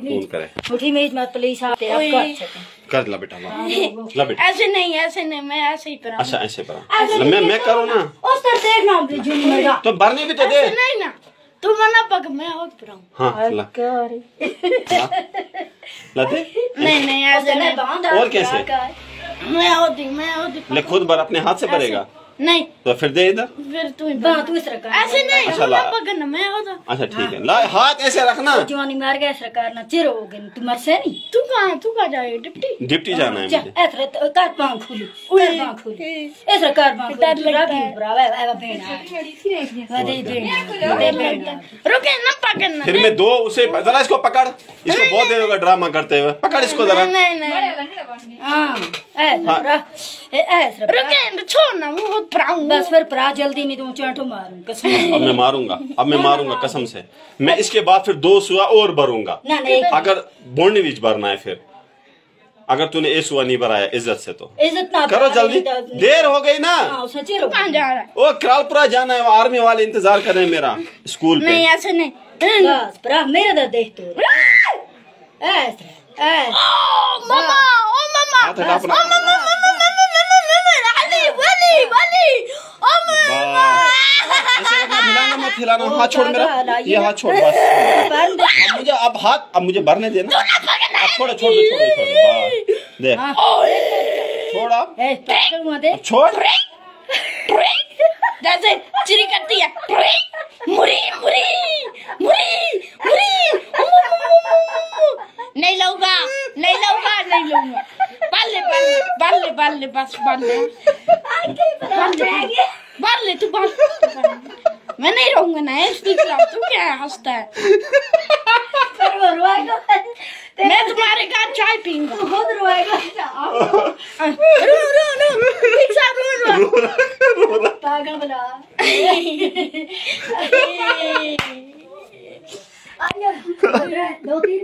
सुकून करे। मुठी में मत प्लीज आप कर ला बेटा, ला बेटा। ऐसे नहीं मैं ऐसे ही परा। अच्छा ऐसे परा, मैं करूँ ना उस तरह देखना तो भरने भी तो दे। नहीं ना तू मना पक, मैं और पराऊं। हाँ ला दे। नहीं ऐसे नहीं। और कैसे? मैं होती ले खुद भर, अपने हाथ से भरेगा। नहीं तो फिर दे इधर। फिर तू इस तरह ऐसे नहीं। अच्छा ला, पकड़ना मैं होता। अच्छा ठीक है, ला हाथ ऐसे रखना। जवानी मार गया सरकार ना चिर हो गई, तू मर से नहीं। तू कहाँ जाए? डिप्टी जाना है मुझे। ऐसे कार पांव खुली, कार पांव खुली, ऐसे कार पांव खुली। राबी ब्रावा है बेन वादे बेन रुके ना पकड़ना। फिर मैं दो उसे जरा इसको पकड़, इसको बहुत देर होगा ड्रामा करते हुए। पकड़ इसको जरा। नहीं हां ऐसे रुके छोड़ ना, वो पराऊं। बस फिर परा जल्दी नहीं तो चांटो मारूं कसम। अब मैं मारूंगा कसम से। मैं इसके बाद फिर 2 सुआ और भरूंगा। नहीं अगर बोर्ड बीच भरना है फिर, अगर तूने एक सुआ नहीं भराया इज्जत से तो इज्जत ना करो जल्दी, देर हो गई ना। कहाँ जा रहा है? ओ करालपुरा जाना है, आर्मी वाले इंतजार कर रहे हैं मेरा स्कूल पे। नहीं ऐसे नहीं। बस परा मेरा दा देख तो ऐसे मामा हाथ हटा अपना। ऐसे रखना, हिलाना मत, हाथ छोड़ मेरा, ये हाथ छोड़ बस। अब मुझे भरने देना। अब छोड़ दे छोड़, अब छोड़। जैसे चिरी करती है मुरी नहीं लूंगा बल्ले बस बल्ले तू मैं नहीं रहूंगा ना। तू क्या हंसता है? मैं तुम्हारे घर चाय पीऊंगा। पागल बना दो तीन